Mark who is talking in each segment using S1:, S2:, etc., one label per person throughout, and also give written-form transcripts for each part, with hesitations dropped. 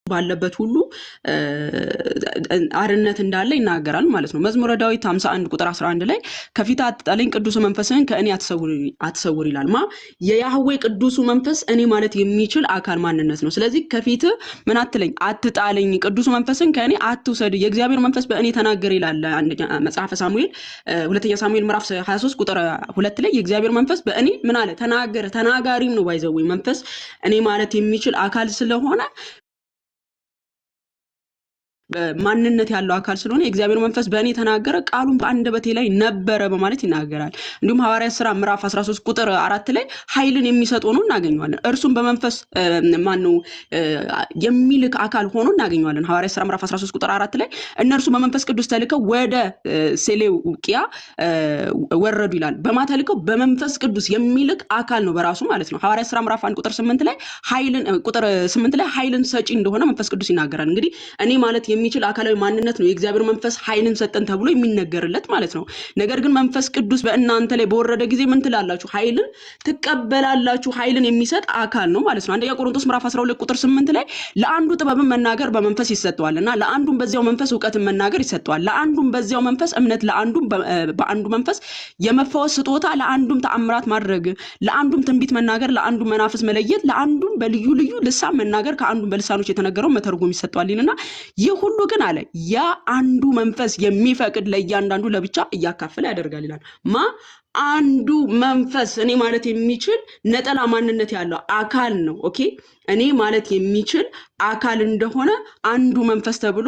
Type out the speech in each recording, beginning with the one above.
S1: ባለበት ሁሉ አርነት እንዳለ ይናገራል ማለት ነው። መዝሙረ ዳዊት 51 ቁጥር 11 ላይ ከፊት አትጣለኝ ቅዱስ መንፈስህን ከእኔ አትሰውር ይላል። የያህዌ ቅዱሱ መንፈስ እኔ ማለት የሚችል አካል ማንነት ነው። ስለዚህ ከፊት ምን አትለኝ አትጣለኝ ቅዱስ መንፈስህን ከእኔ አትውሰድ የእግዚአብሔር መንፈስ በእኔ ተናገረ ይላል መጽሐፈ ሳሙኤል ሁለተኛ ሳሙኤል ምዕራፍ 23 ቁጥር 2 ላይ የእግዚአብሔር መንፈስ በእኔ ምን አለ ተናገረ። ተናጋሪም ነው ባይዘው መንፈስ እኔ ማለት የሚችል አካል ስለሆነ ማንነት ያለው አካል ስለሆነ የእግዚአብሔር መንፈስ በእኔ ተናገረ ቃሉን በአንደበቴ ላይ ነበረ በማለት ይናገራል። እንዲሁም ሐዋርያት ሥራ ምዕራፍ 13 ቁጥር 4 ላይ ኃይልን የሚሰጥ ሆኖ እናገኘዋለን። እርሱም በመንፈስ የሚልክ አካል ሆኖ እናገኘዋለን። ሐዋርያት ሥራ ምዕራፍ 13 ቁጥር 4 ላይ እነርሱ በመንፈስ ቅዱስ ተልከው ወደ ሴሌውቂያ ወረዱ ይላል። በማተልከው በመንፈስ ቅዱስ የሚልክ አካል ነው በራሱ ማለት ነው። ሐዋርያት ሥራ ምዕራፍ 1 ቁጥር 8 ላይ ኃይልን ሰጪ እንደሆነ መንፈስ ቅዱስ ይናገራል። እንግዲህ እኔ ማለት የሚችል አካላዊ ማንነት ነው የእግዚአብሔር መንፈስ ኃይልን ሰጠን ተብሎ የሚነገርለት ማለት ነው። ነገር ግን መንፈስ ቅዱስ በእናንተ ላይ በወረደ ጊዜ ምን ትላላችሁ? ኃይልን ትቀበላላችሁ። ኃይልን የሚሰጥ አካል ነው ማለት ነው። አንደኛ ቆሮንቶስ ምዕራፍ 12 ቁጥር 8 ላይ ለአንዱ ጥበብን መናገር በመንፈስ ይሰጠዋልና ለአንዱም በዚያው መንፈስ ዕውቀትን መናገር ይሰጠዋል። ለአንዱም በዚያው መንፈስ እምነት፣ ለአንዱም በአንዱ መንፈስ የመፈወስ ስጦታ፣ ለአንዱም ተአምራት ማድረግ፣ ለአንዱም ትንቢት መናገር፣ ለአንዱም መናፍስ መለየት፣ ለአንዱም በልዩ ልዩ ልሳን መናገር፣ ከአንዱም በልሳኖች የተነገረው መተርጎም ይሰጠዋልና ይህ ሁሉ ግን አለ ያ አንዱ መንፈስ የሚፈቅድ ለእያንዳንዱ ለብቻ እያካፈለ ያደርጋል ይላል። አንዱ መንፈስ እኔ ማለት የሚችል ነጠላ ማንነት ያለው አካል ነው። ኦኬ እኔ ማለት የሚችል አካል እንደሆነ አንዱ መንፈስ ተብሎ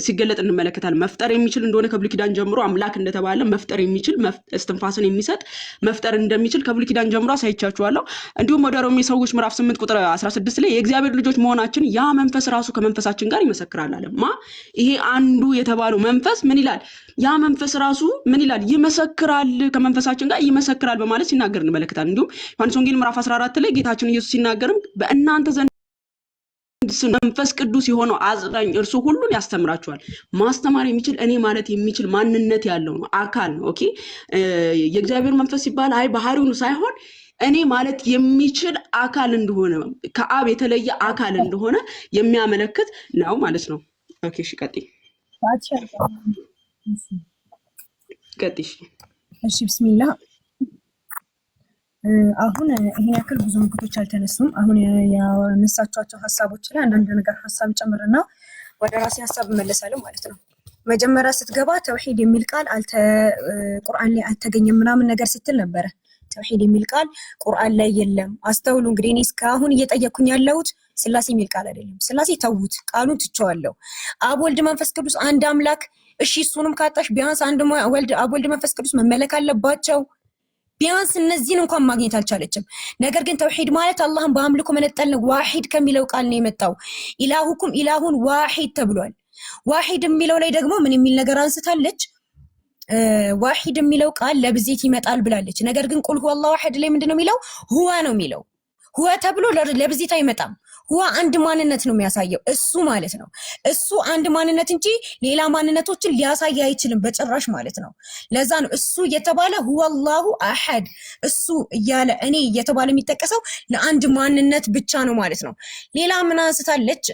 S1: ሲገለጥ እንመለከታለን። መፍጠር የሚችል እንደሆነ ከብሉይ ኪዳን ጀምሮ አምላክ እንደተባለ መፍጠር የሚችል እስትንፋስን የሚሰጥ መፍጠር እንደሚችል ከብሉይ ኪዳን ጀምሮ አሳይቻችኋለሁ። እንዲሁም ወደ ሮሜ ሰዎች ምዕራፍ 8 ቁጥር 16 ላይ የእግዚአብሔር ልጆች መሆናችን ያ መንፈስ ራሱ ከመንፈሳችን ጋር ይመሰክራል አለ። ይሄ አንዱ የተባለው መንፈስ ምን ይላል? ያ መንፈስ ራሱ ምን ይላል? ይመሰክራል፣ ከመንፈሳችን ጋር ይመሰክራል በማለት ሲናገር እንመለከታለን። እንዲሁም ዮሐንስ ወንጌል ምዕራፍ 14 ላይ ጌታችን ኢየሱስ ሲናገርም በእናንተ ዘንድ መንፈስ ቅዱስ የሆነው አጽናኝ እርሱ ሁሉን ያስተምራችኋል። ማስተማር የሚችል እኔ ማለት የሚችል ማንነት ያለው ነው፣ አካል ነው። ኦኬ የእግዚአብሔር መንፈስ ሲባል አይ ባህሪው ሳይሆን እኔ ማለት የሚችል አካል እንደሆነ ከአብ የተለየ አካል እንደሆነ የሚያመለክት ነው ማለት ነው። ኦኬ እሺ ቀጥይ።
S2: እሺ ቢስሚላህ። አሁን ይሄን ያክል ብዙ ምክቶች አልተነሱም። አሁን ያነሳቻቸው ሐሳቦች ላይ አንዳንድ ነገር ሐሳብ ጨምርና ወደ ራሴ ሐሳብ እመለሳለሁ ማለት ነው። መጀመሪያ ስትገባ ተውሂድ የሚል ቃል ቁርአን ላይ አልተገኘም ምናምን ነገር ስትል ነበረ። ተውሂድ የሚል ቃል ቁርአን ላይ የለም። አስተውሉ እንግዲህ እኔ እስካሁን እየጠየቅኩኝ ያለሁት ስላሴ የሚል ቃል አይደለም። ስላሴ ተውት፣ ቃሉን ትቼዋለሁ። አብ ወልድ መንፈስ ቅዱስ አንድ አምላክ። እሺ እሱንም ካጣሽ ቢያንስ አንድ አብ ወልድ መንፈስ ቅዱስ መመለክ አለባቸው። ቢያንስ እነዚህን እንኳን ማግኘት አልቻለችም። ነገር ግን ተውሂድ ማለት አላህን በአምልኮ መነጠል ነው። ዋሂድ ከሚለው ቃል ነው የመጣው። ኢላሁኩም ኢላሁን ዋሂድ ተብሏል። ዋሂድ የሚለው ላይ ደግሞ ምን የሚል ነገር አንስታለች? ዋሂድ የሚለው ቃል ለብዜት ይመጣል ብላለች። ነገር ግን ቁል ሁወላሁ አሐድ ላይ ምንድነው የሚለው? ሁዋ ነው የሚለው። ሁዋ ተብሎ ለብዜት አይመጣም። ሁዋ አንድ ማንነት ነው የሚያሳየው እሱ ማለት ነው። እሱ አንድ ማንነት እንጂ ሌላ ማንነቶችን ሊያሳይ አይችልም በጭራሽ ማለት ነው። ለዛ ነው እሱ እየተባለ ሁወላሁ አሐድ እሱ እያለ እኔ እየተባለ የሚጠቀሰው ለአንድ ማንነት ብቻ ነው ማለት ነው። ሌላ ምን አንስታለች?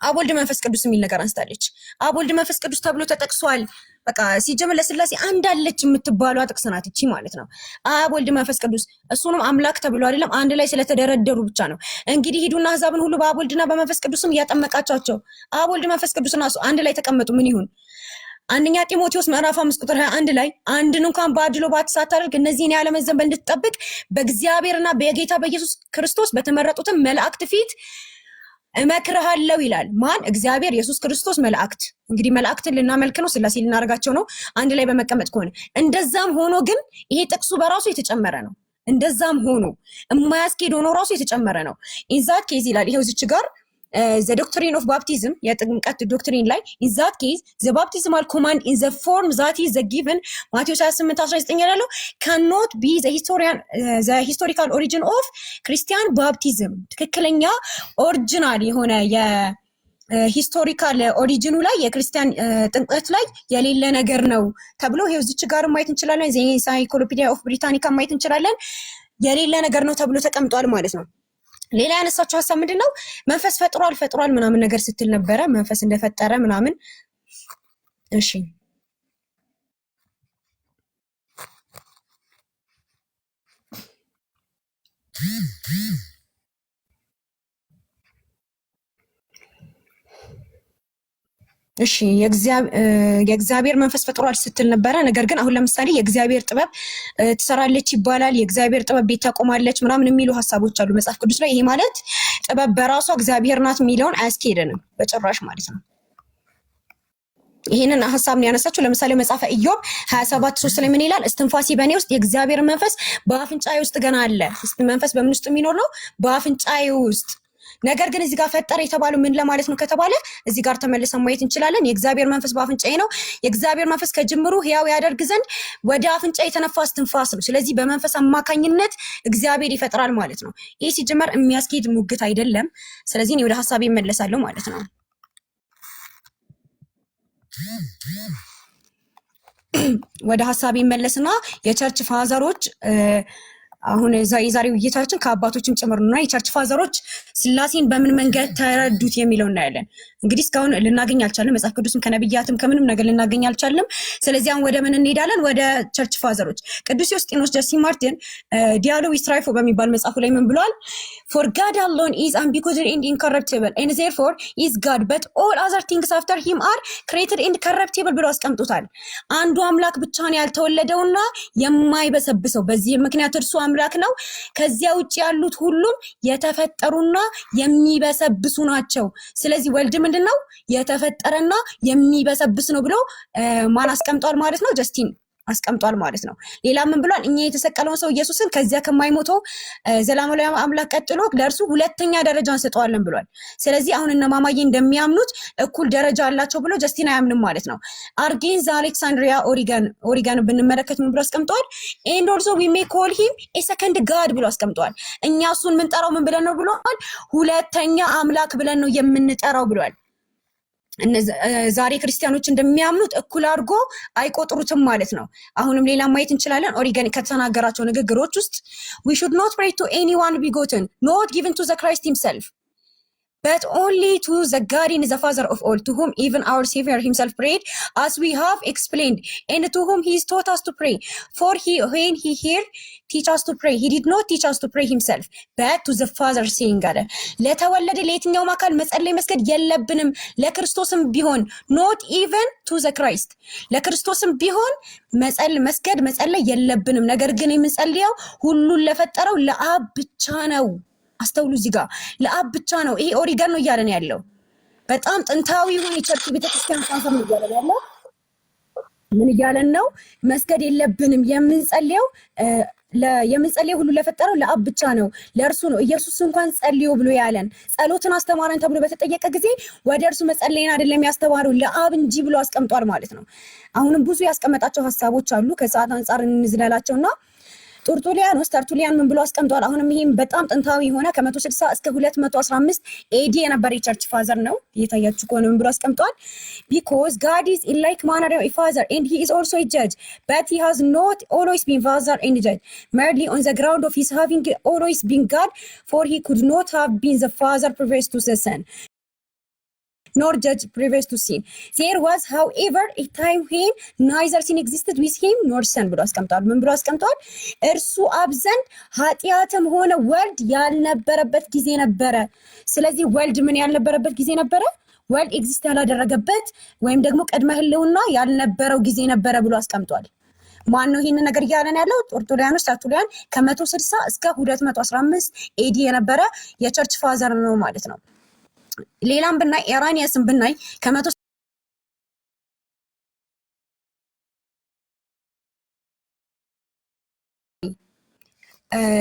S2: አብ ወልድ መንፈስ ቅዱስ የሚል ነገር አንስታለች። አብ ወልድ መንፈስ ቅዱስ ተብሎ ተጠቅሷል። በቃ ሲጀምር ለስላሴ አንድ አለች የምትባለው ጥቅስ ናት እቺ ማለት ነው። አብ ወልድ መንፈስ ቅዱስ እሱንም አምላክ ተብሎ አይደለም አንድ ላይ ስለተደረደሩ ብቻ ነው። እንግዲህ ሂዱና አሕዛብን ሁሉ በአብ ወልድና በመንፈስ ቅዱስም እያጠመቃቸው አብ ወልድ መንፈስ ቅዱስና እሱ አንድ ላይ ተቀመጡ። ምን ይሁን? አንደኛ ጢሞቴዎስ ምዕራፍ 5 ቁጥር 21 ላይ አንድን እንኳን በአድሎ ባትሳታደርግ እነዚህን የዓለምን ዘንበል እንድትጠብቅ በእግዚአብሔርና በጌታ በኢየሱስ ክርስቶስ በተመረጡትም መላእክት ፊት እመክርሃለሁ ይላል። ማን? እግዚአብሔር ኢየሱስ ክርስቶስ መላእክት። እንግዲህ መላእክትን ልናመልክ ነው፣ ስላሴ ልናደርጋቸው ነው አንድ ላይ በመቀመጥ ከሆነ። እንደዛም ሆኖ ግን ይሄ ጥቅሱ በራሱ የተጨመረ ነው። እንደዛም ሆኖ የማያስኬድ ሆኖ ራሱ የተጨመረ ነው። ኢንዛት ኬዝ ይላል ይሄው እዚች ጋር the doctrine of baptism የጥምቀት ዶክትሪን ላይ in that case the baptismal command in the form that is the given ማቴዎስ 28:19 ያለው cannot be the historical origin of Christian baptism ትክክለኛ ኦሪጂናል የሆነ የሂስቶሪካል ኦሪጂኑ ላይ የክርስቲያን ጥምቀት ላይ የሌለ ነገር ነው ተብሎ ይሄው እዚች ጋር ማየት እንችላለን። the Encyclopedia of Britannica ማየት እንችላለን። የሌለ ነገር ነው ተብሎ ተቀምጧል ማለት ነው። ሌላ ያነሳቸው ሐሳብ ምንድነው? መንፈስ ፈጥሯል ምናምን ነገር ስትል ነበረ። መንፈስ እንደፈጠረ ምናምን። እሺ እሺ የእግዚአብሔር መንፈስ ፈጥሯል ስትል ነበረ። ነገር ግን አሁን ለምሳሌ የእግዚአብሔር ጥበብ ትሰራለች ይባላል። የእግዚአብሔር ጥበብ ቤት ታቆማለች ምናምን የሚሉ ሐሳቦች አሉ መጽሐፍ ቅዱስ ላይ። ይሄ ማለት ጥበብ በራሷ እግዚአብሔር ናት የሚለውን አያስኬደንም በጭራሽ ማለት ነው። ይሄንን ሐሳብ ነው ያነሳችው። ለምሳሌ መጽሐፈ ኢዮብ 27:3 ላይ ምን ይላል? እስትንፋሴ በእኔ ውስጥ የእግዚአብሔር መንፈስ በአፍንጫዬ ውስጥ ገና አለ። መንፈስ በምን ውስጥ የሚኖር ነው? በአፍንጫዬ ውስጥ። ነገር ግን እዚህ ጋር ፈጠረ የተባለው ምን ለማለት ነው ከተባለ እዚህ ጋር ተመልሰን ማየት እንችላለን። የእግዚአብሔር መንፈስ በአፍንጫዬ ነው። የእግዚአብሔር መንፈስ ከጅምሩ ሕያው ያደርግ ዘንድ ወደ አፍንጫ የተነፋ እስትንፋስ ነው። ስለዚህ በመንፈስ አማካኝነት እግዚአብሔር ይፈጥራል ማለት ነው። ይህ ሲጀመር የሚያስኬድ ሙግት አይደለም። ስለዚህ እኔ ወደ ሐሳቤ እመለሳለሁ ማለት ነው። ወደ ሐሳቤ እመለስና የቸርች ፋዘሮች አሁን የዛሬው ውይይታችን ከአባቶችም ጭምር ነውና የቸርች ፋዘሮች ስላሴን በምን መንገድ ተረዱት የሚለው እናያለን። እንግዲህ እስካሁን ልናገኝ አልቻለም። መጽሐፍ ቅዱስም ከነብያትም ከምንም ነገር ልናገኝ አልቻለም። ስለዚህ አሁን ወደ ምን እንሄዳለን? ወደ ቸርች ፋዘሮች። ቅዱስ ዮስጢኖስ ጀስቲን ማርቲን ዲያሎግ ዊዝ ትራይፎ በሚባል መጽሐፉ ላይ ምን ብሏል? For God alone is ubiquitous and incorruptible and therefore is God, but all other things after him are created and corruptible ብሎ አስቀምጦታል። አንዱ አምላክ ብቻ ነው ያልተወለደውና የማይበሰብሰው፣ በዚህ ምክንያት እርሱ አምላክ ነው። ከዚያ ውጭ ያሉት ሁሉም የተፈጠሩና የሚበሰብሱ ናቸው። ስለዚህ ወልድ ምንድነው? የተፈጠረና የሚበሰብስ ነው ብሎ ማን አስቀምጧል ማለት ነው? ጀስቲን አስቀምጧል ማለት ነው። ሌላ ምን ብሏል? እኛ የተሰቀለውን ሰው ኢየሱስን ከዚያ ከማይሞተው ዘላለማዊ አምላክ ቀጥሎ ለእርሱ ሁለተኛ ደረጃ እንሰጠዋለን ብሏል። ስለዚህ አሁን እነ ማማዬ እንደሚያምኑት እኩል ደረጃ አላቸው ብሎ ጀስቲን አያምንም ማለት ነው። አርጌንዝ አሌክሳንድሪያ ኦሪጋን ብንመለከት ምን ብሎ አስቀምጧል? ኤንድ ኦልሶ ዊ ሜይ ኮል ሂም ኤ ሰከንድ ጋድ ብሎ አስቀምጧል። እኛ እሱን የምንጠራው ምን ብለን ነው ብሏል? ሁለተኛ አምላክ ብለን ነው የምንጠራው ብሏል። ዛሬ ክርስቲያኖች እንደሚያምኑት እኩል አድርጎ አይቆጥሩትም ማለት ነው። አሁንም ሌላ ማየት እንችላለን። ኦሪገን ከተናገራቸው ንግግሮች ውስጥ we should not pray to anyone begotten, not given to the Christ himself, but only to the God in the Father of all, to whom even our Savior himself prayed, as we have explained, and to whom he taught us to pray. For when he here teach us to pray, he did not teach us to pray himself, but to the Father, saying God, ለተወለደ ለየትኛውም አካል መጸለይ መስገድ የለብንም፣ ለክርስቶስም ቢሆን not even to the Christ፣ ለክርስቶስም ቢሆን መስገድ መጸለይ የለብንም። ነገር ግን የምንጸልየው ሁሉን ለፈጠረው ለአብ ብቻ ነው። አስተውሉ፣ እዚህ ጋር ለአብ ብቻ ነው። ይሄ ኦሪገን ነው እያለን ያለው። በጣም ጥንታዊ የሆነ የቸርች ቤተክርስቲያን ፋዘር ነው እያለን ያለው። ምን እያለን ነው? መስገድ የለብንም፣ የምንጸልየው ሁሉ ለፈጠረው ለአብ ብቻ ነው፣ ለእርሱ ነው። ኢየሱስ እንኳን ጸልዩ ብሎ ያለን ጸሎትን አስተማረን ተብሎ በተጠየቀ ጊዜ ወደ እርሱ መጸለይን አይደለም ያስተማረው ለአብ እንጂ ብሎ አስቀምጧል ማለት ነው። አሁንም ብዙ ያስቀመጣቸው ሐሳቦች አሉ። ከሰዓት አንፃር እንዝለላቸውና ተርቱሊያን ምን ብሎ አስቀምጧል? አሁንም ይሄም በጣም ጥንታዊ ሆነ ከ160 እስከ 215 ኤዲ የነበረ የቸርች ፋዘር ነው። እየታያችሁ ከሆነ ምን ብሎ አስቀምጧል? because God is in like manner a father and he is also a judge, but he has not always been father and judge merely on the ground of his having always been God, for he could not have been the father previous to the son, nor judge previous to sin. There was, however, a time when neither sin existed with him nor son ብሎ አስቀምጧል። ምን ብሎ አስቀምጧል? እርሱ አብ ዘንድ ኃጢአትም ሆነ ወልድ ያልነበረበት ጊዜ ነበረ። ስለዚህ ወልድ ምን ያልነበረበት ጊዜ ነበረ? ወልድ ኤግዚስት ያላደረገበት ወይም ደግሞ ቅድመ ህልውና ያልነበረው ጊዜ ነበረ ብሎ አስቀምጧል። ማን ነው ይሄንን ነገር እያለን ያለው? ተርቱሊያን ከ160 እስከ 215 ኤዲ የነበረ የቸርች ፋዘር ነው ማለት ነው። ሌላም ብናይ ኢራኒያስን ብናይ ከመቶ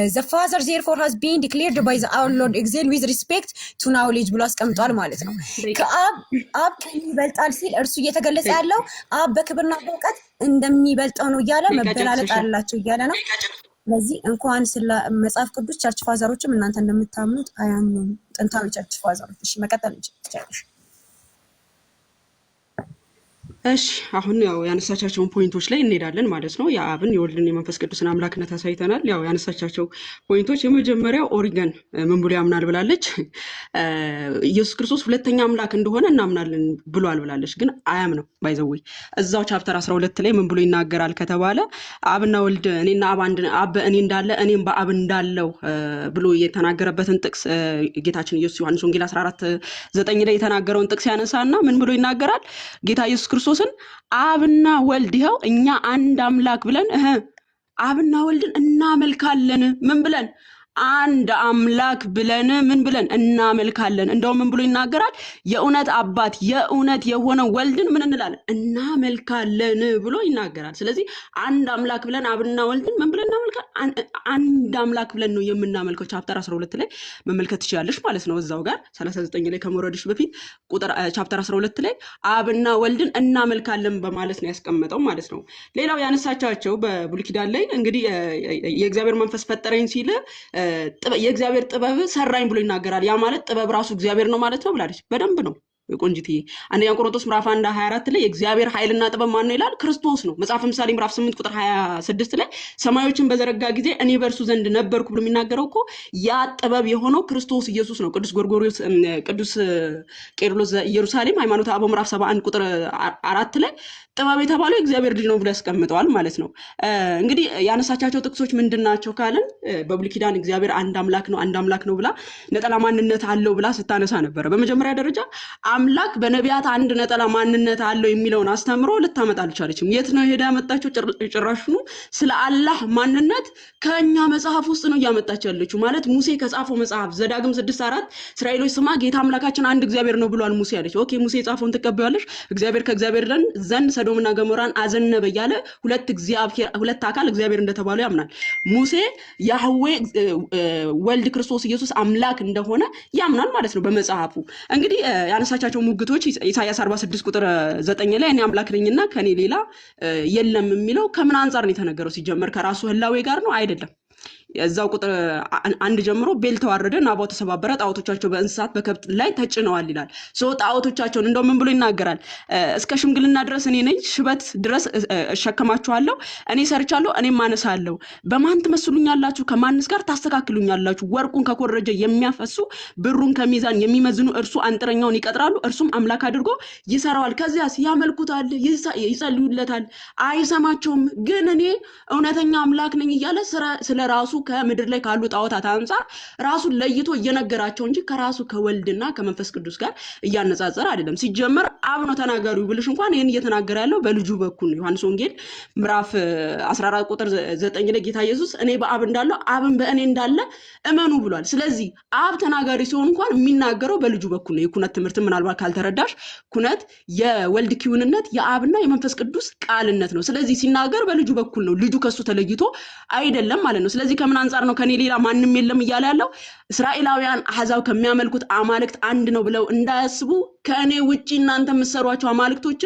S2: the father therefore has been declared by the our Lord excel with respect to knowledge ብሎ አስቀምጧል ማለት ነው። ከአብ ከሚበልጣል ሲል እርሱ እየተገለጸ ያለው አብ በክብርና በእውቀት እንደሚበልጠው ነው እያለ መበላለጥ አላቸው እያለ ነው። ስለዚህ እንኳን ስለ መጽሐፍ ቅዱስ ቸርች ፋዘሮችም እናንተ እንደምታምኑት አያምኑም። ጥንታዊ ቸርች ፋዘሮች። እሺ መቀጠል እንችላለን።
S1: እሺ አሁን ያው ያነሳቻቸውን ፖይንቶች ላይ እንሄዳለን ማለት ነው። የአብን የወልድን የመንፈስ ቅዱስን አምላክነት አሳይተናል። ያው ያነሳቻቸው ፖይንቶች የመጀመሪያው ኦሪገን ምን ብሎ ያምናል ብላለች። ኢየሱስ ክርስቶስ ሁለተኛ አምላክ እንደሆነ እናምናለን ብሏል ብላለች፣ ግን አያምነው ባይዘወይ እዛው ቻፕተር 12 ላይ ምን ብሎ ይናገራል ከተባለ አብና ወልድ እኔና አብ በእኔ እንዳለ እኔም በአብ እንዳለው ብሎ የተናገረበትን ጥቅስ ጌታችን ኢየሱስ ዮሐንስ ወንጌል 14:9 ላይ የተናገረውን ጥቅስ ያነሳና ምን ብሎ ይናገራል? ጌታ ኢየሱስ ክርስቶስን አብና ወልድ ይኸው እኛ አንድ አምላክ ብለን አብና ወልድን እናመልካለን። ምን ብለን? አንድ አምላክ ብለን ምን ብለን እናመልካለን። እንደውም ምን ብሎ ይናገራል? የእውነት አባት የእውነት የሆነ ወልድን ምን እንላለን? እናመልካለን ብሎ ይናገራል። ስለዚህ አንድ አምላክ ብለን አብና ወልድን ምን ብለን እናመልካለን? አንድ አምላክ ብለን ነው የምናመልከው። ቻፕተር 12 ላይ መመልከት ትችላለሽ ማለት ነው። እዛው ጋር 39 ላይ ከመውረድሽ በፊት ቁጥር ቻፕተር 12 ላይ አብና ወልድን እናመልካለን በማለት ነው ያስቀመጠው ማለት ነው። ሌላው ያነሳቻቸው በብሉይ ኪዳን ላይ እንግዲህ የእግዚአብሔር መንፈስ ፈጠረኝ ሲል የእግዚአብሔር ጥበብ ሰራኝ ብሎ ይናገራል። ያ ማለት ጥበብ ራሱ እግዚአብሔር ነው ማለት ነው ብላለች። በደንብ ነው ቆንጂትዬ። አንደኛ ቆሮንቶስ ምዕራፍ 1:24 ላይ የእግዚአብሔር ኃይልና ጥበብ ማን ነው ይላል? ክርስቶስ ነው። መጽሐፈ ምሳሌ ምዕራፍ 8 ቁጥር 26 ላይ ሰማዮችን በዘረጋ ጊዜ እኔ በእርሱ ዘንድ ነበርኩ ብሎ የሚናገረው እኮ ያ ጥበብ የሆነው ክርስቶስ ኢየሱስ ነው። ቅዱስ ቄርሎስ ኢየሩሳሌም ሃይማኖተ አበው ምዕራፍ 71 ቁጥር 4 ላይ ጥበብ የተባለው እግዚአብሔር ልጅ ነው ብሎ ያስቀምጠዋል ማለት ነው። እንግዲህ ያነሳቻቸው ጥቅሶች ምንድናቸው ካልን በብሉይ ኪዳን እግዚአብሔር አንድ አምላክ ነው ብላ ነጠላ ማንነት አለው ብላ ስታነሳ ነበረ። በመጀመሪያ ደረጃ አምላክ በነቢያት አንድ ነጠላ ማንነት አለው የሚለውን አስተምሮ ልታመጣ አልቻለችም። የት ነው ሄዳ ያመጣችው? ጭራሽኑ ስለ አላህ ማንነት ከኛ መጽሐፍ ውስጥ ነው እያመጣች ያለችው። ማለት ሙሴ ከጻፈው መጽሐፍ ዘዳግም 6:4 እስራኤሎች ስማ ጌታ አምላካችን አንድ እግዚአብሔር ነው ብሏል ሙሴ አለች። ኦኬ ሙሴ የጻፈውን ትቀበያለሽ? እግዚአብሔር ከእግዚአብሔር ዘንድ ሰዶምና ገሞራን አዘነበ እያለ ሁለት አካል እግዚአብሔር እንደተባሉ ያምናል። ሙሴ ያህዌ ወልድ ክርስቶስ ኢየሱስ አምላክ እንደሆነ ያምናል ማለት ነው በመጽሐፉ። እንግዲህ ያነሳቻቸው ሙግቶች ኢሳይያስ 46 ቁጥር 9 ላይ እኔ አምላክ ነኝና ከኔ ሌላ የለም የሚለው ከምን አንፃር ነው የተነገረው? ሲጀመር ከራሱ ህላዌ ጋር ነው አይደለም። እዛው ቁጥር 1 ጀምሮ ቤል ተዋረደ፣ ናባው ተሰባበረ፣ ጣዖቶቻቸው በእንስሳት በከብት ላይ ተጭነዋል ይላል። ጣዖቶቻቸውን እንደው ምን ብሎ ይናገራል? እስከ ሽምግልና ድረስ እኔ ነኝ፣ ሽበት ድረስ እሸከማችኋለሁ፣ እኔ ሰርቻለሁ፣ እኔም ማነሳለሁ። በማን ትመስሉኛላችሁ? ከማንስ ጋር ታስተካክሉኛላችሁ? ወርቁን ከኮረጀ የሚያፈሱ ብሩን ከሚዛን የሚመዝኑ እርሱ አንጥረኛውን ይቀጥራሉ፣ እርሱም አምላክ አድርጎ ይሰራዋል። ከዚያስ ያመልኩታል፣ ይጸልዩለታል፣ አይሰማቸውም። ግን እኔ እውነተኛ አምላክ ነኝ እያለ ስለራሱ ከምድር ላይ ካሉ ጣዖታት አንፃር ራሱን ለይቶ እየነገራቸው እንጂ ከራሱ ከወልድና ከመንፈስ ቅዱስ ጋር እያነጻጸረ አይደለም። ሲጀመር አብ ነው ተናጋሪው ብልሽ እንኳን ይሄን እየተናገረ ያለው በልጁ በኩል ነው። ዮሐንስ ወንጌል ምዕራፍ 14 ቁጥር 9 ላይ ጌታ ኢየሱስ እኔ በአብ እንዳለው አብን በእኔ እንዳለ እመኑ ብሏል። ስለዚህ አብ ተናጋሪ ሲሆን እንኳን የሚናገረው በልጁ በኩል ነው። የኩነት ትምህርት ምናልባት ካልተረዳሽ ኩነት የወልድ ኪውንነት የአብና የመንፈስ ቅዱስ ቃልነት ነው። ስለዚህ ሲናገር በልጁ በኩል ነው። ልጁ ከሱ ተለይቶ አይደለም ማለት ነው። ስለዚህ ከምን አንፃር ነው ከኔ ሌላ ማንም የለም እያለ ያለው? እስራኤላውያን አሕዛብ ከሚያመልኩት አማልክት አንድ ነው ብለው እንዳያስቡ ከኔ ውጪ እናንተ የምትሰሯቸው አማልክቶች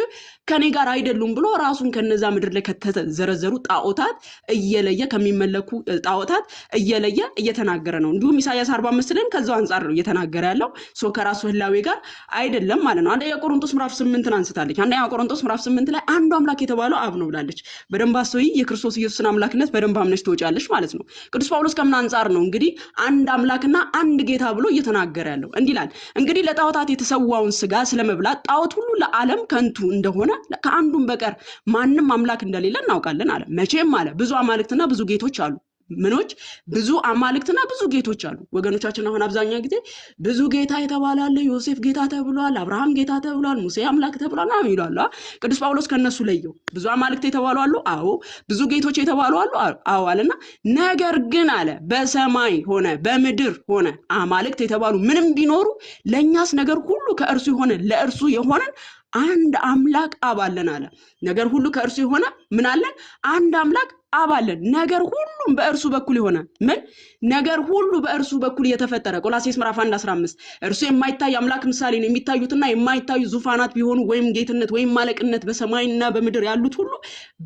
S1: ከኔ ጋር አይደሉም ብሎ ራሱን ከነዛ ምድር ላይ ከተዘረዘሩ ጣዖታት እየለየ ከሚመለኩ ጣዖታት እየለየ እየተናገረ ነው። እንዲሁም ኢሳይያስ 45 ላይ ከዛው አንፃር ነው እየተናገረ ያለው። ከራሱ ህላዌ ጋር አይደለም ማለት ነው። አንደኛ ቆሮንቶስ ምዕራፍ 8 አንስታለች። አንደኛ ቆሮንቶስ ምዕራፍ 8 ላይ አንዱ አምላክ የተባለው አብ ነው ብላለች። በደንብ አስተውይ። የክርስቶስ ኢየሱስን አምላክነት በደንብ አምነሽ ትወጫለሽ ማለት ነው። ቅዱስ ጳውሎስ ከምን አንፃር ነው እንግዲህ አንድ አምላክና አንድ ጌታ ብሎ እየተናገረ ያለው? እንዲህ ይላል፣ እንግዲህ ለጣዖታት የተሰዋውን ስጋ ስለመብላት ጣዖት ሁሉ ለዓለም ከንቱ እንደሆነ ከአንዱም በቀር ማንም አምላክ እንደሌለ እናውቃለን አለ። መቼም አለ ብዙ አማልክትና ብዙ ጌቶች አሉ። ምኖች ብዙ አማልክትና ብዙ ጌቶች አሉ። ወገኖቻችን አሁን አብዛኛው ጊዜ ብዙ ጌታ የተባለ አለ። ዮሴፍ ጌታ ተብሏል፣ አብርሃም ጌታ ተብሏል፣ ሙሴ አምላክ ተብሏል ነው ይላሉ። ቅዱስ ጳውሎስ ከነሱ ለየው። ብዙ አማልክት የተባሉ አሉ፣ አዎ። ብዙ ጌቶች የተባሉ አሉ፣ አዎ አለና ነገር ግን አለ በሰማይ ሆነ በምድር ሆነ አማልክት የተባሉ ምንም ቢኖሩ ለኛስ ነገር ሁሉ ከእርሱ የሆነ ለእርሱ የሆነን አንድ አምላክ አብ አለን አለ። ነገር ሁሉ ከእርሱ የሆነ ምን አለን? አንድ አምላክ አብ አለ። ነገር ሁሉም በእርሱ በኩል የሆነ ምን ነገር ሁሉ በእርሱ በኩል የተፈጠረ ቆላስይስ ምዕራፍ 1:15 እርሱ የማይታይ አምላክ ምሳሌ ነው። የሚታዩትና የማይታዩ ዙፋናት ቢሆኑ ወይም ጌትነት ወይም ማለቅነት በሰማይና በምድር ያሉት ሁሉ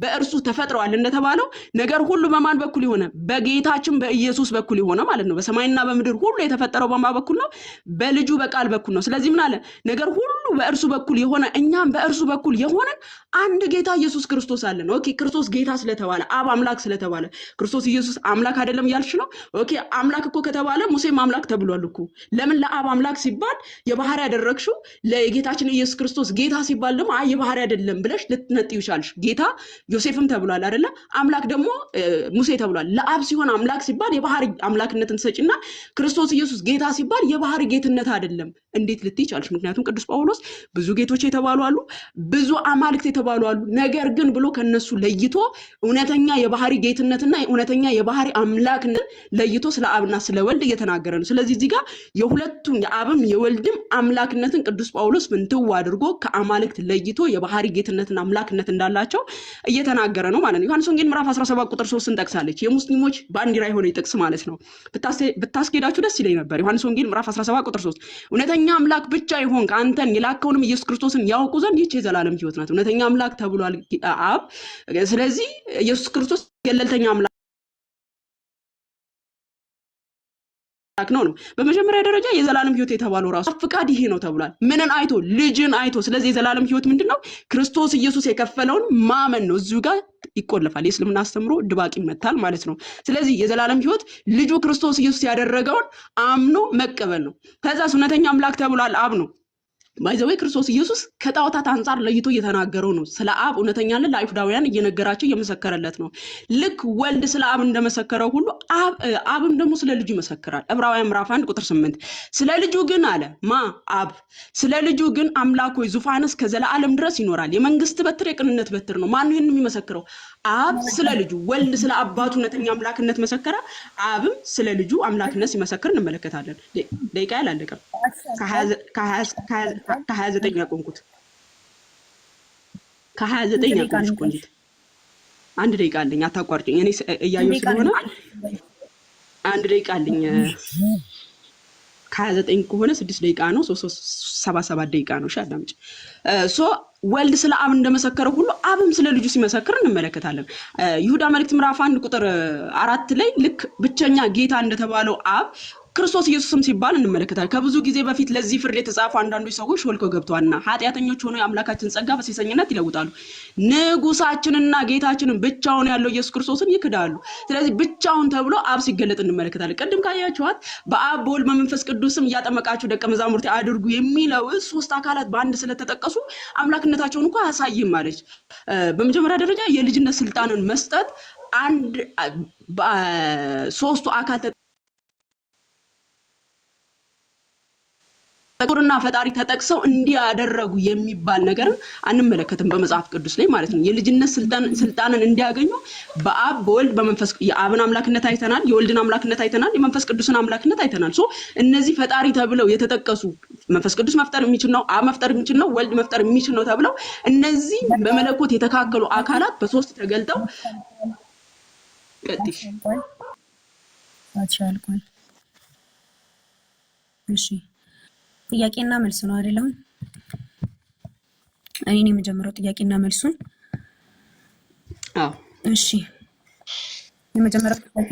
S1: በእርሱ ተፈጥረዋል እንደተባለው ነገር ሁሉ በማን በኩል የሆነ በጌታችን በኢየሱስ በኩል የሆነ ማለት ነው። በሰማይና በምድር ሁሉ የተፈጠረው በማን በኩል ነው? በልጁ በቃል በኩል ነው። ስለዚህ ምን አለ? ነገር ሁሉ በእርሱ በኩል የሆነ እኛም በእርሱ በኩል የሆነን አንድ ጌታ ኢየሱስ ክርስቶስ አለን። ኦኬ ክርስቶስ ጌታ ስለተባለ አብ አምላክ ስለተባለ ክርስቶስ ኢየሱስ አምላክ አይደለም ያልሽ ነው? ኦኬ አምላክ እኮ ከተባለ ሙሴም አምላክ ተብሏል እኮ። ለምን ለአብ አምላክ ሲባል የባህሪ ያደረግሽው ለጌታችን ኢየሱስ ክርስቶስ ጌታ ሲባል ደግሞ አይ የባህሪ አይደለም ብለሽ ልትነጥዩ ይቻልሽ። ጌታ ዮሴፍም ተብሏል አይደለ? አምላክ ደግሞ ሙሴ ተብሏል። ለአብ ሲሆን አምላክ ሲባል የባህሪ አምላክነትን ሰጪና ክርስቶስ ኢየሱስ ጌታ ሲባል የባህሪ ጌትነት አይደለም እንዴት ልትይ ይቻልሽ? ምክንያቱም ቅዱስ ጳውሎስ ብዙ ጌቶች የተባሉ አሉ፣ ብዙ አማልክት የተባሉ አሉ። ነገር ግን ብሎ ከነሱ ለይቶ እውነተኛ የባህሪ ጌትነትና እውነተኛ የባህሪ አምላክነት ለይቶ ስለ አብና ስለ ወልድ እየተናገረ ነው። ስለዚህ እዚህ ጋር የሁለቱም የአብም የወልድም አምላክነትን ቅዱስ ጳውሎስ ምንትው አድርጎ ከአማልክት ለይቶ የባህሪ ጌትነትና አምላክነት እንዳላቸው እየተናገረ ነው ማለት ነው። ዮሐንስ ወንጌል ምዕራፍ 17 ቁጥር 3 እንጠቅሳለች። የሙስሊሞች ባንዲራ የሆነ ይጥቅስ ማለት ነው። ብታስኬዳችሁ ደስ ይለኝ ነበር። ዮሐንስ ወንጌል ምዕራፍ 17 ቁጥር 3 እውነተኛ አምላክ ብቻ ይሆን ከአንተን የላከውንም ኢየሱስ ክርስቶስን ያውቁ ዘንድ ይህች የዘላለም ሕይወት ናት። እውነተኛ አምላክ ተብሏል አብ። ስለዚህ ኢየሱስ ክርስቶስ ገለልተኛ አምላክ ነው። በመጀመሪያ ደረጃ የዘላለም ሕይወት የተባለው ራሱ ፍቃድ ይሄ ነው ተብሏል። ምንን አይቶ? ልጅን አይቶ። ስለዚህ የዘላለም ሕይወት ምንድነው? ክርስቶስ ኢየሱስ የከፈለውን ማመን ነው። እዚሁ ጋር ይቆለፋል። የእስልምና አስተምሮ ድባቅ ይመታል ማለት ነው። ስለዚህ የዘላለም ሕይወት ልጁ ክርስቶስ ኢየሱስ ያደረገውን አምኖ መቀበል ነው። ከዛ እውነተኛ አምላክ ተብሏል አብ ነው። ባይዘው ክርስቶስ ኢየሱስ ከጣዖታት አንፃር ለይቶ እየተናገረው ነው። ስለ አብ እውነተኛነት ለአይሁዳውያን እየነገራቸው እየመሰከረለት ነው። ልክ ወልድ ስለ አብ እንደመሰከረው ሁሉ አብም ደግሞ ስለ ልጁ ይመሰክራል። ዕብራውያን ምዕራፍ 1 ቁጥር 8 ስለ ልጁ ግን አለ አብ ስለ ልጁ ግን አምላክ ሆይ ዙፋንስ ከዘላለም ድረስ ይኖራል። የመንግስት በትር የቅንነት በትር ነው። ማን ይሄን የሚመሰክረው? አብ ስለ ልጁ። ወልድ ስለ አባቱ እውነተኛ አምላክነት መሰከረ። አብም ስለ ልጁ አምላክነት ሲመሰክር እንመለከታለን። ደቂቃ ያላለቀም ከ29 ያቆምኩት ከ29 ያቆምኩት ቆንጂት አንድ ደቂቃ አለኝ። አታቋርጭኝ። እኔ እያየሁ ስለሆነ አንድ ደቂቃ አለኝ። ከ29 ከሆነ 6 ደቂቃ ነው። 77 ደቂቃ ነው። እሺ አዳምጪ። ወልድ ስለ አብ እንደመሰከረው ሁሉ አብም ስለ ልጁ ሲመሰክር እንመለከታለን። ይሁዳ መልእክት ምዕራፍ 1 ቁጥር 4 ላይ ልክ ብቸኛ ጌታ እንደተባለው አብ ክርስቶስ ኢየሱስም ሲባል እንመለከታለን። ከብዙ ጊዜ በፊት ለዚህ ፍርድ የተጻፉ አንዳንዶች ሰዎች ሾልከው ገብተዋልና ኃጢአተኞች ሆነው የአምላካችን ጸጋ በሴሰኝነት ይለውጣሉ። ንጉሳችንና ጌታችንን ብቻውን ያለው ኢየሱስ ክርስቶስን ይክዳሉ። ስለዚህ ብቻውን ተብሎ አብ ሲገለጥ እንመለከታለን። ቅድም ካያችኋት በአብ በወልድ በመንፈስ ቅዱስም እያጠመቃችሁ ደቀ መዛሙርት አድርጉ የሚለው ሶስት አካላት በአንድ ስለተጠቀሱ አምላክነታቸውን እንኳን አያሳይም ማለት። በመጀመሪያ ደረጃ የልጅነት ስልጣንን መስጠት አንድ ሶስቱ አካል ተቆርና ፈጣሪ ተጠቅሰው እንዲያደረጉ የሚባል ነገር አንመለከትም በመጽሐፍ ቅዱስ ላይ ማለት ነው። የልጅነት ስልጣንን እንዲያገኙ በአብ በወልድ በመንፈስ የአብን አምላክነት አይተናል፣ የወልድን አምላክነት አይተናል፣ የመንፈስ ቅዱስን አምላክነት አይተናል። እነዚህ ፈጣሪ ተብለው የተጠቀሱ መንፈስ ቅዱስ መፍጠር የሚችል ነው፣ አብ መፍጠር የሚችል ነው፣ ወልድ መፍጠር የሚችል ነው ተብለው እነዚህ በመለኮት የተካከሉ አካላት በሶስት ተገልጠው ቀጥሽ
S2: አቻልኩኝ። እሺ ጥያቄና መልስ ነው አይደለም? እኔ የመጀመሪያው ጥያቄና መልሱን እሺ የመጀመሪያው ጥያቄ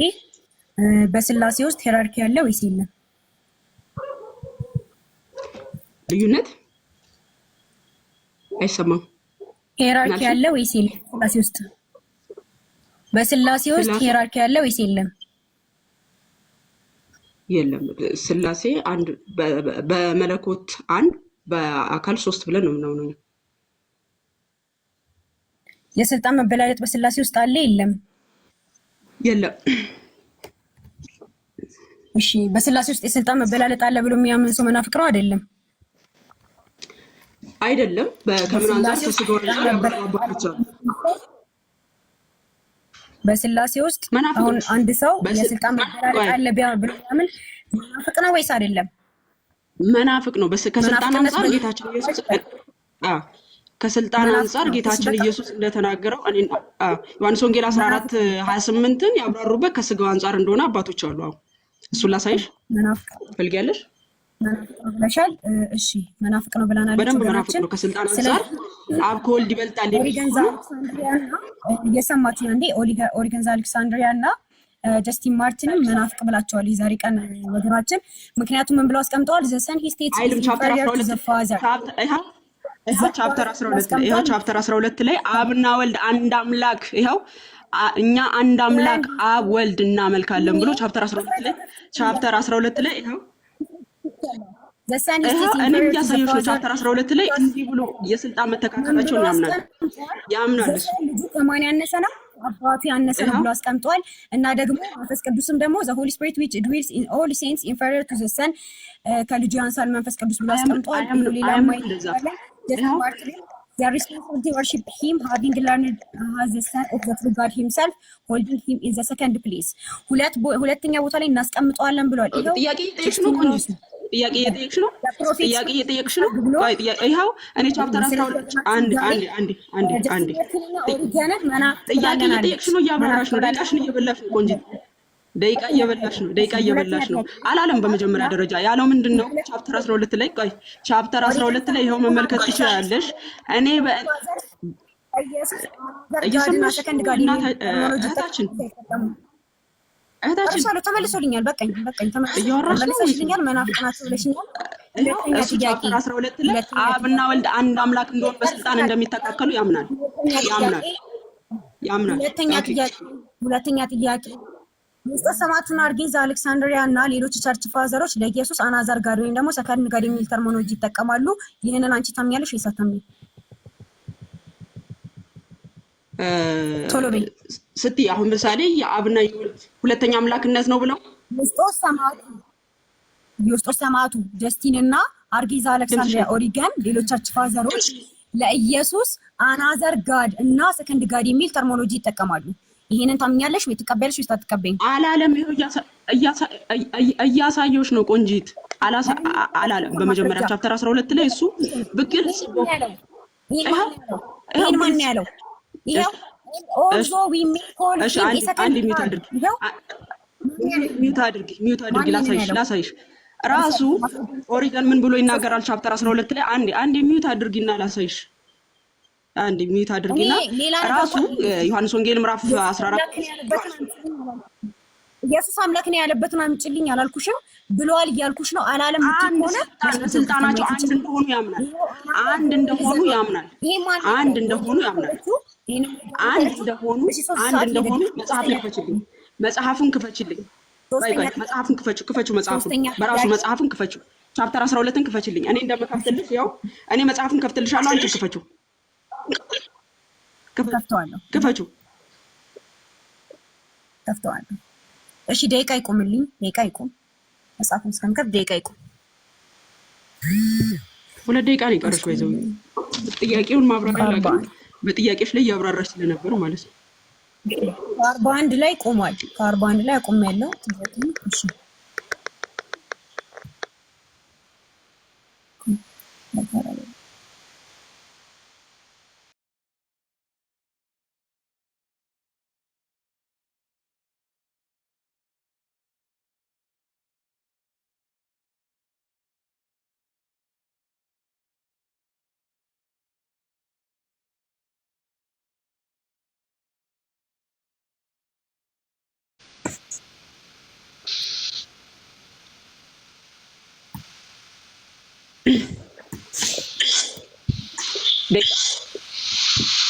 S2: በስላሴ ውስጥ ሄራርኪ ያለ ወይስ የለም?
S1: ልዩነት አይሰማም።
S2: ሄራርኪ ያለ ወይስ የለም? በስላሴ ውስጥ ሄራርኪ ያለ ወይስ የለም?
S1: የለም። ስላሴ አንድ በመለኮት አንድ በአካል ሶስት ብለን ነው የምናምነው።
S2: የስልጣን መበላለጥ በስላሴ ውስጥ አለ የለም?
S1: የለም።
S2: እሺ በስላሴ ውስጥ የስልጣን መበላለጥ አለ ብሎ የሚያምን ሰው መናፍቅ ነው አይደለም?
S1: አይደለም። ከምን አንፃር ተስጋው
S2: በስላሴ ውስጥ አሁን አንድ ሰው የስልጣን መበላለጥ አለ ብሎ የሚያምን መናፍቅ ነው ወይስ አይደለም?
S1: መናፍቅ ነው። ከስልጣን አንፃር ጌታችን ኢየሱስ ከስልጣን
S2: መናፍቅ
S1: አንጻር
S2: ነው። እሺ
S1: ጌታችን
S2: በቃ
S1: ኢየሱስ እንደተናገረው ዮሐንስ ወንጌል
S2: መናፍቅ
S1: 14:28ን ያብራሩበት ከስጋው አንጻር እንደሆነ አባቶች አሉ። አሁን እሱን ላሳይሽ
S2: መናፍቅ
S1: ትፈልጊያለሽ?
S2: መናፍቅ ነው ብለሻል። እሺ መናፍቅ ነው ብለናለች
S1: በደንብ መናፍቅ
S2: ወገናችን።
S1: ነው። ከስልጣን አንጻር
S2: ስለዚህ
S1: አብ ከወልድ ይበልጣል የሚል
S2: ኦሪገን
S1: ከሆነ
S2: ዘአሌክሳንድሪያና እየሰማችሁ እንዴ? ኦሪገን ዘአሌክሳንድሪያና ጀስቲን ማርቲንም መናፍቅ ብላቸዋል የዛሬ ቀን ወገናችን። ምክንያቱም ምን ብለው አስቀምጠዋል? ዘ ሰን ሂ ስቴትስ
S1: አይልም።
S2: ኢዝ
S1: ቻፕተር
S2: ኢንፌሪየር ቱ ዘ
S1: 12
S2: ፋዘር።
S1: ይኸው ቻፕተር 12 ላይ አብና ወልድ አንድ አምላክ ይኸው እኛ አንድ አምላክ አብ ወልድ እናመልካለን ብሎ ቻፕተር 12 ላይ ይኸው
S2: ዘ ሰን ሂ ስቴትስ
S1: እኔም
S2: ኢንፌሪየር ቱ ዘ
S1: እያሳየሁሽ ነው።
S2: ፋዘር
S1: ቻፕተር 12 ላይ እንዲህ ብሎ የስልጣን መተካከላቸውን ያምናል እሱ።
S2: ከማን ያነሰ ነው? አባቱ ያነሰ ነው ብሎ አስቀምጧል። እና ደግሞ መንፈስ ቅዱስም ደግሞ ዘ ሆሊ ስፒሪት ዊች ድዊልስ ኢን ኦል ሴንትስ ኢንፌሪየር ቱ ዘ ሰን ከልጁ ያንሳል መንፈስ ቅዱስ ብሎ አስቀምጧል። ሌላ the responsibility worship him having learned as the son of the true God himself holding him in the second place ሁለተኛ ቦታ ላይ እናስቀምጠዋለን ብሏል። ይሄው
S1: ጥያቄ እየጠየቅሽ ነው ቆንጆ ጥያቄ እየጠየቅሽ ነው። ይኸው እኔ ቻፕተር 12 አንድ ጥያቄ እየጠየቅሽ ነው፣ እያብራራሽ ነው። ደቂቃሽን እየበላሽ ነው ቆንጆ ደቂቃ እየበላሽ ነው አላለም። በመጀመሪያ ደረጃ ያለው ምንድን ነው? ቻፕተር 12 ላይ ቻፕተር 12 ላይ ይኸው መመልከት ትችላለሽ። እኔ እየሰማሽ እህታችን
S2: ተመልሶልኛል። በቃኝ ተመልሶልኛል። መናፍቅ ናቸው ብለሽኛል።
S1: ቻፕተር 12 ላይ አብና ወልድ አንድ አምላክ እንደሆነ በስልጣን እንደሚተካከሉ ያምናል።
S2: ሁለተኛ ጥያቄ ምስጢረ ሰማዕቱን አርጌዝ አሌክሳንድሪያ እና ሌሎች ቸርች ፋዘሮች ለኢየሱስ አናዛር ጋድ ወይም ደግሞ ሰከንድ ጋድ የሚል ተርሚኖሎጂ ይጠቀማሉ። ይህንን አንቺ ታምኛለሽ ወይስ አታምኚም? ቶሎ በይ
S1: ስትይ አሁን ምሳሌ የአብና የወልድ ሁለተኛ አምላክነት ነው ብለው
S2: ምስጢረ ሰማዕቱ ጀስቲን እና አርጌዝ አሌክሳንድሪያ ኦሪገን ሌሎች ቸርች ፋዘሮች ለኢየሱስ አናዘር ጋድ እና ሰከንድ ጋድ የሚል ተርሚኖሎጂ ይጠቀማሉ። ይሄንን ታምኛለሽ ወይ ትቀበያለሽ ወይ አትቀበይም?
S1: አላለም። ይሄው እያሳየሁሽ ነው ቆንጂት። አላለም። በመጀመሪያ ቻፕተር 12 ላይ እሱ በግልጽ
S2: ይሄን ማን ያለው? ይሄው ኦልዞ ዊ ሜክ ኮል ሂም ሰከንድ
S1: ሚውት አድርጊ ላሳይሽ። ራሱ ኦሪገን ምን ብሎ ይናገራል? ቻፕተር 12 ላይ አንዴ ሚውት አድርጊና ላሳይሽ። አንድ ሚዩት አድርጊና ራሱ ዮሐንስ ወንጌል ምዕራፍ 14
S2: ኢየሱስ አምላክ ነው ያለበትን አምጪልኝ አላልኩሽም ብሏል እያልኩሽ ነው። አላለም ሆነ
S1: ስልጣናቸው አንድ እንደሆኑ ያምናል። አንድ እንደሆኑ መጽሐፉን ክፈችልኝ። በራሱ መጽሐፉን ክፈችው። ቻፕተር 12ን ክፈችልኝ። እኔ እንደምከፍትልሽ ያው እኔ መጽሐፉን ከፍትልሻለሁ። አንቺ ክፈችው። ክፈችው።
S2: እሺ ደቂቃ ይቆምልኝ። ደቂቃ ይቆም። መጽሐፉን እስከምከፍት ደቂቃ ይቆም።
S1: 2 ደቂቃ ነው የቀረሽ። ወይዘው ጥያቄውን ማብራሪያ ላገኝ በጥያቄሽ ላይ ያብራራሽ ስለነበር ማለት ነው።
S2: 41 ላይ ቆሟል። ከ41 ላይ አቆም ያለው እሺ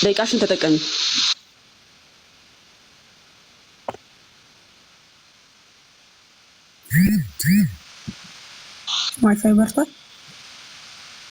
S1: ደቂቃሽን ተጠቀሚ።
S2: ዋይፋይ በርቷል።